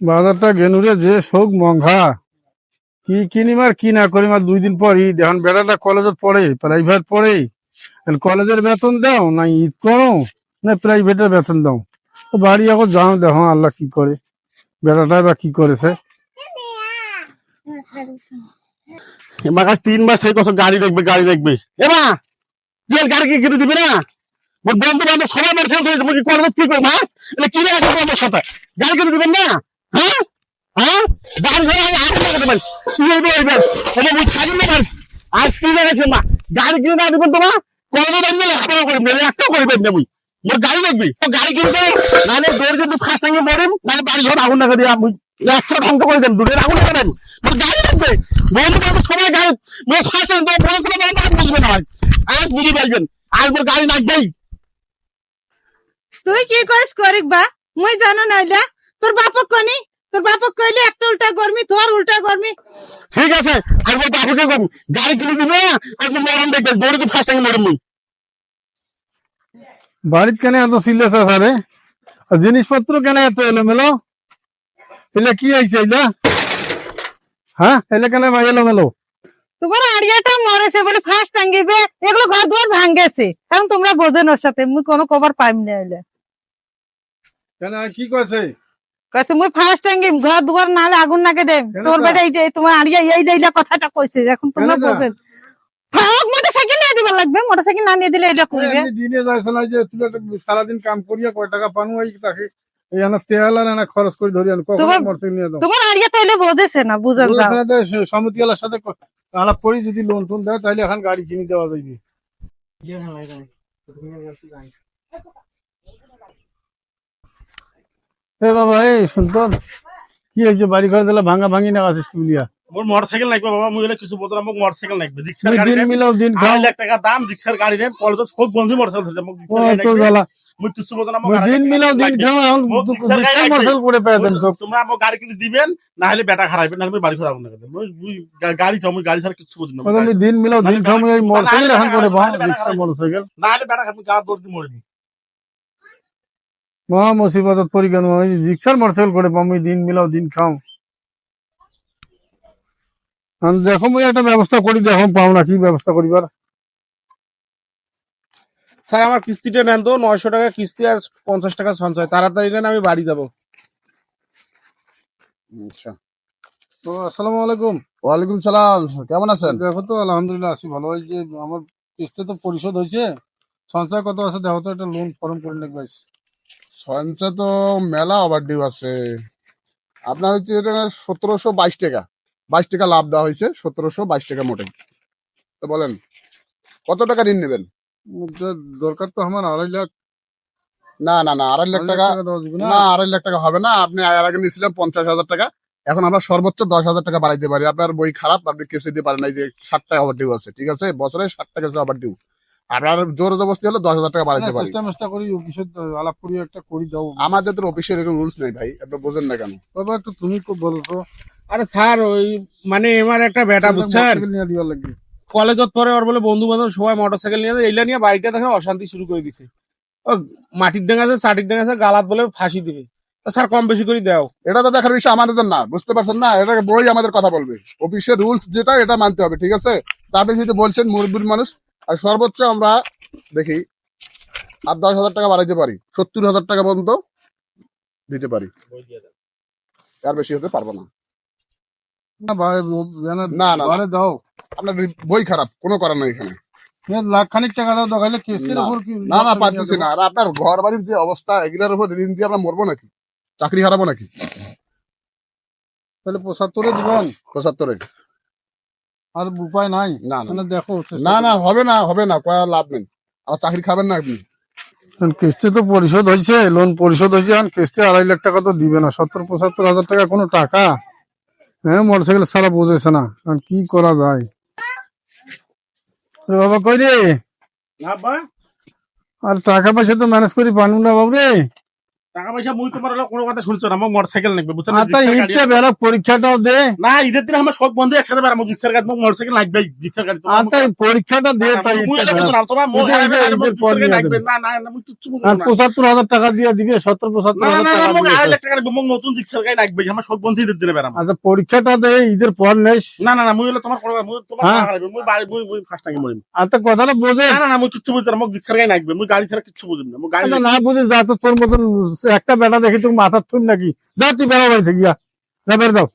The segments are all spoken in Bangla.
বাজারটা গেনুরে যে শোক মঙ্ঘা কি কিনিম আর কি না করিম আর 2 দিন পরই দেখুন বেড়াটা কলেজত পড়ে প্রাইভেট পড়ে কলেজের বেতন দাও না ঈদ করো না প্রাইভেটের বেতন দাও তো বাড়ি এখন যাও দেখো আল্লাহ কি করে বেড়াটা বা কি করেছে এবার কাজ 3 মাস থেকে কত গাড়ি রাখবে এবার তুই গাড়ি কি কিনে দিবি না মোর বন্ধু বান্ধব সবাই আমার সেল হয়েছে কি করবো কি করবো এটা কি আছে আমার সাথে গাড়ি কিনে দিবেন না হ্যাঁ হ্যাঁ গাড়ি ঘরে আগে লাগাতে পারিস তুই এই বলবেন এটা মুই ছাড়ি না পারিস আজ কি লাগাছে মা গাড়ি কিনে না দিবেন তোমার করবো দাম নিলে হাফাও করিম না একটা করিবেন না মুই মোর গাড়ি লাগবে তো গাড়ি কিনতে নাহলে দৌড় যদি ফার্স্ট টাইমে মরিম নাহলে বাড়ি ঘর আগুন লাগা দিয়ে মুই একটা ধ্বংস করে দেন দূরের আগুন লাগা দেন মোর গাড়ি লাগবে বন্ধু বান্ধব সবাই গাড়ি মোর ফার্স্ট টাইম তো বলছিলাম আমার বুঝবে না আজ বুঝে পারবেন আজ মোর গাড়ি লাগবেই তুই কি করিস করিক বা মুই জানো নাইলে তোর বাপক কনি তোর বাপক কইলে একটা উল্টা করবি তোর উল্টা করবি ঠিক আছে আর মোর বাপুকে কম গাড়ি কিনে দিবে আর মোর মরণ দেখবে দৌড়ে তো ফার্স্ট টাইম মরম মুই বাড়িতে কেন এত সিলেস আছে আর জিনিসপত্র কেন এত এলোমেলো এলে কি হয়েছে এলা হ্যাঁ এলে কেন ভাই এলোমেলো তোমার আড়িয়াটা মরেছে বলে ফার্স্ট টাঙ্গিবে এগুলো ঘর দুয়ার ভাঙ্গেছে এখন তোমরা বোঝেন ওর সাথে মুই কোনো খবর পাইম না এলে কেন কি কয়েছে কইছে মুই ফার্স্ট টাঙ্গিম ঘর দুয়ার নালে আগুন নাকে দেব তোর বেটা এইটাই তোমার আড়িয়া এই লাইলা কথাটা কইছে এখন তোমরা বোঝেন থাক মোটরসাইকেল নিয়ে দিবা লাগবে মোটরসাইকেল না নিয়ে দিলে এটা করবে দিনে যাইছে না যে তুই সারাদিন কাম করিয়া কয় টাকা পানু এই তাকে এই আনা তেল আর আনা খরচ করে ধরি আন কখন মোটরসাইকেল নিয়ে দাও তোমার আড়িয়া তাইলে বোঝেছে না বুঝান যাও সমিতি ওয়ালার সাথে আলাপ করি যদি লোন টোন দেয় তাহলে এখন গাড়ি কিনে দেওয়া যাবে এ বাবা এই শুনতো কি হয়েছে বাড়ি ঘরে দিলে ভাঙা ভাঙি না আছিস কুলিয়া মোর মোটরসাইকেল লাগবে বাবা মুই কিছু বলতে মোক মোটরসাইকেল লাগবে জিক্সার তুই গাড়ি দিন মিলাও দিন খাও 2 লাখ টাকা দাম জিক্সার গাড়ি রে কলেজ সব বন্ধু মোটরসাইকেল ধরছে মোক ও জিক্সার তো গাড়ি জ্বালা মুই কিছু বলতে না মোক দিন মিলাও দিন খাও এখন মশল করে পেয়ে দেন তো তোমরা মোক গাড়ি কিনে দিবেন না হলে বেটা খারাইবে না হলে বাড়ি ঘর আগুন লাগাবে মুই গাড়ি চাও মুই গাড়ি ছাড়া কিছু বুঝি না তুমি দিন মিলাও দিন খাও এই মোটরসাইকেল এখন করে বা রিক্সা মোটরসাইকেল না হলে বেটা খাবি গা দৌড় দিয়ে মরবি মহা মুসিবতত পড়ি কেন ওই রিক্সার মোটরসাইকেল করে পাম দিন মিলাও দিন খাও দেখো মুই একটা ব্যবস্থা করি দেখো পাও না কি ব্যবস্থা করিবার স্যার আমার কিস্তিটা নেন তো 900 টাকা কিস্তি আর 50 টাকা সঞ্চয় তাড়াতাড়ি নেন আমি বাড়ি যাবো আচ্ছা তো আসসালামু আলাইকুম ওয়ালাইকুম সালাম কেমন আছেন? দেখো তো আলহামদুলিল্লাহ আছি ভালো হয়েছে আমার কিস্তি তো পরিশোধ হয়েছে সঞ্চয় কত আছে দেখো তো একটা লোন ফর্ম করে নেবে সঞ্চয় তো মেলা ওভারডিউ আছে। আপনার হচ্ছে এটা 1722 টাকা 22 টাকা লাভ দেওয়া হয়েছে 1722 টাকা মোটে। তো বলেন কত টাকা ঋণ নেবেন? দরকার তো আমার 2.5 লাখ। না না না 2.5 লাখ টাকা না 2.5 লাখ টাকা হবে না। আপনি এর আগে নিয়েছিলেন 50,000 টাকা, এখন আমরা সর্বোচ্চ 10,000 টাকা বাড়াইতে পারি। আপনার বই খারাপ, আপনি কেসে দিতে পারেন। এই যে 60 টাকা ওভারডিউ আছে, ঠিক আছে, বছরে 60 টাকা ওভারডিউ। আপনার জোর জবরদস্তি হলে 10,000 টাকা বাড়াইতে পারি। চেষ্টা করি অফিসে আলাপ করি একটা করি দাও। আমাদের তো অফিসের এরকম রুলস নেই ভাই, আপনি বোঝেন না কেন? বাবা একটু তুমি খুব বলো তো। আরে স্যার ওই মানে আমার একটা বেটা বুঝছেন নিয়ে দিবার লাগবে কলেজত পরে ওর বলে বন্ধু বান্ধব সবাই মোটরসাইকেল নিয়ে এইলা নিয়ে বাড়িতে দেখে অশান্তি শুরু করে দিছে। ও মাটির ডাঙাছে চাটির ডাঙাছে গালাত বলে ফাঁসি দিবে। স্যার কম বেশি করে দাও। এটা তো দেখার বিষয় আমাদের না, বুঝতে পারছেন না? এটা বই আমাদের কথা বলবে, অফিসের রুলস যেটা এটা মানতে হবে, ঠিক আছে? তা আপনি যদি বলছেন মুরব্বীর মানুষ, আর সর্বোচ্চ আমরা দেখি আর 10,000 টাকা বাড়াইতে পারি, 70,000 টাকা পর্যন্ত দিতে পারি, আর বেশি হতে পারবো না। না না দাও আপনার বই খারাপ, কোনো করার নাই এখানে। লাখ খানিক টাকা দাও দেখাইলে কিস্তির উপর না না পাচ্ছি না। আর আপনার ঘর বাড়ির যে অবস্থা, এগুলোর উপর ঋণ দিয়ে আমরা মরবো নাকি? চাকরি হারাবো নাকি? তাহলে 75-এ দিবেন? 75-এ আর উপায় নাই? না না দেখো না না হবে না, হবে না, কয়া লাভ নেই। আমার চাকরি খাবেন না আপনি? কিস্তি তো পরিশোধ হয়েছে, লোন পরিশোধ হয়েছে, এখন কিস্তি 2.5 লাখ টাকা তো দিবে না। 70-75 হাজার টাকা কোনো টাকা? হ্যাঁ মোটরসাইকেল ছাড়া বোঝেছে না, কি করা যায়? বাবা কই রে? আর টাকা পয়সা তো ম্যানেজ করি পানু না বাবু রে। টাকা পয়সা মুই তোমার হলো কোনো কথা শুনছো না, আমার মোটরসাইকেল লাগবে বুঝছো না? আচ্ছা জিক্সার গাড়ি ঈদটা বেলা পরীক্ষাটাও দে। না, ঈদের দিন আমার সব বন্ধু একসাথে বেড়াবো, জিক্সার গাড়ি আমার মোটরসাইকেল লাগবে, জিক্সার গাড়ি তোমার আচ্ছা এই পরীক্ষাটা দে তাই মুই ঈদটা এলে বেলা। বুঝো না, তোমার মোট ঈদের- হারাবে আর আমার ঈদের পর জিক্সার গাড়ি নিয়ে লাগবে দেবে। না, না না মুই কিচ্ছু বুঝবো আর না। ৭৫,০০০ টাকা দিয়ে দিবে, ৭০-৭৫,০০০ না না না টাকা মোক দিয়ে ২.৫ দেবে। লাখ টাকা লাগবে, মোক নতুন জিক্সার গাড়ি লাগবে, আমার সব বন্ধু ঈদের দিনে বেড়াবো। আচ্ছা পরীক্ষাটা দে ঈদের পর নেস। না না না মুই হলো তোমার তোমার হ্যাঁ? টাকা লাগবে, মুই বাড়ি মুই ফার্স্ট টাইম মরিম। আচ্ছা কথাটা বোঝে। না না না মুই কিচ্ছু বুঝছি না, মোক জিক্সার গাড়ি লাগবে, মুই গাড়ি ছাড়া কিচ্ছু বুঝিম না, মুই গাড়ি আচ্ছা না বুঝে যা তো, তোর মতন একটা বেটা দেখি তুমি মাথার থুন নাকি, যা তুই বেড়া বাড়িতে গিয়া, যা বের যাও,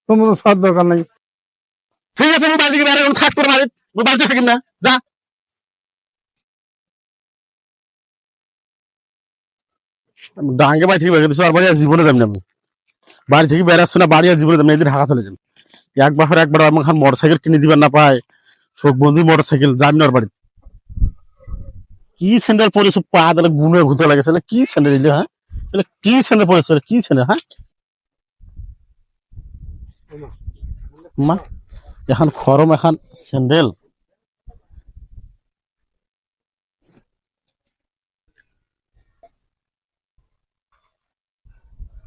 তোর মতো সব দরকার নাই। ঠিক আছে, মুই বাড়ি থেকে বেড়ে থাক তোর বাড়ি, মুই বাড়িতে থাকিম না, যা। ডাঙ্গে বাড়ি থেকে বেড়ে গেছি, আর বাড়ি আর জীবনে যাবি না আমি, বাড়ি থেকে বেড়াচ্ছি না, বাড়ি আর জীবনে যাবি না, এদিন ঢাকা চলে যাবি। একবার আমার মোটরসাইকেল কিনে দিবেন না পায়, শোক বন্ধু মোটরসাইকেল যাবি না ওর বাড়ি। কি স্যান্ডেল পরেছো, পা তাহলে গুনে ঘুরতে লাগেছে, কি স্যান্ডেল এলে? হ্যাঁ কি স্যান্ডেল পরেছো, কি স্যান্ডেল? হ্যাঁ মা এখন খরম, এখন স্যান্ডেল।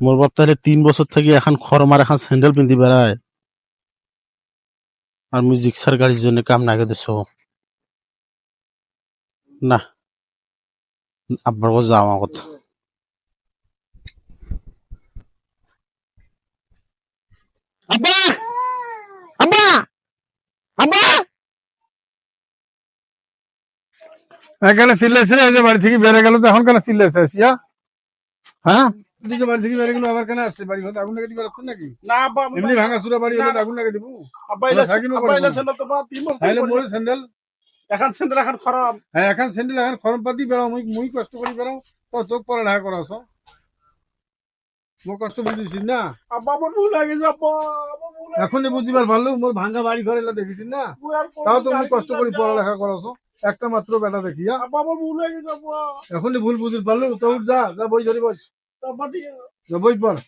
মোর বাপ তাহলে 3 বছর থেকে এখন খরম আর এখন স্যান্ডেল পিন্দি বেড়ায়, আর মুই জিক্সার গাড়ির জন্য কাম না দিছ না। আব্বার কাছে যাওয়া কথা। আব্বা আব্বা আব্বা এখানে চিল্লাইছে, এই যে বাড়ি থেকে বেড়ে গেল তো এখন কেন চিল্লাইছে আসিয়া? হ্যাঁ এদিকে বাড়ি থেকে বেড়ে গেল, আবার কেন আসছে? বাড়ি হতে আগুন লাগিয়ে বেড়াচ্ছেন নাকি? না আব্বা এমনি ভাঙা চুরা বাড়ি হলে তো আগুন লাগিয়ে দিবো। আব্বা আমরা থাকিমও আব্বা করবো না। স্যান্ডেল তো 3 বছর তাইলে পরে। মোরে স্যান্ডেল, এখন স্যান্ডেল এখন খরম। হ্যাঁ এখন স্যান্ডেল, এখন খরম পাতি বেড়াও, মুই কষ্ট করি বেড়াও, তো চোখ পরে ঢাকা করাছ, মোর কষ্ট বুঝিস না। আব্বা আমার ভুল হয়ে গেছে, আব্বা আমার ভুল হয়ে এখনই বুঝিবার পারলো, মোর ভাঙ্গা বাড়ি ঘর এলা দেখেছিস না, গেছে, আর তাও তো মুই গাড়ি কষ্ট করি কিনলাম না। পড়ালেখা করাছ, একটা মাত্র বেটা দেখিয়া। আব্বা আমার ভুল হয়ে গেছে, আব্বা এখনই ভুল বুঝির পারলো তো, উঠ যা, যা বই ধরি বস, আব্বা ঠিক আছে। যা বই পড়।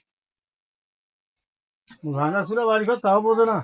ভাঙা চুরা বাড়ি ঘর তাও বোঝে না।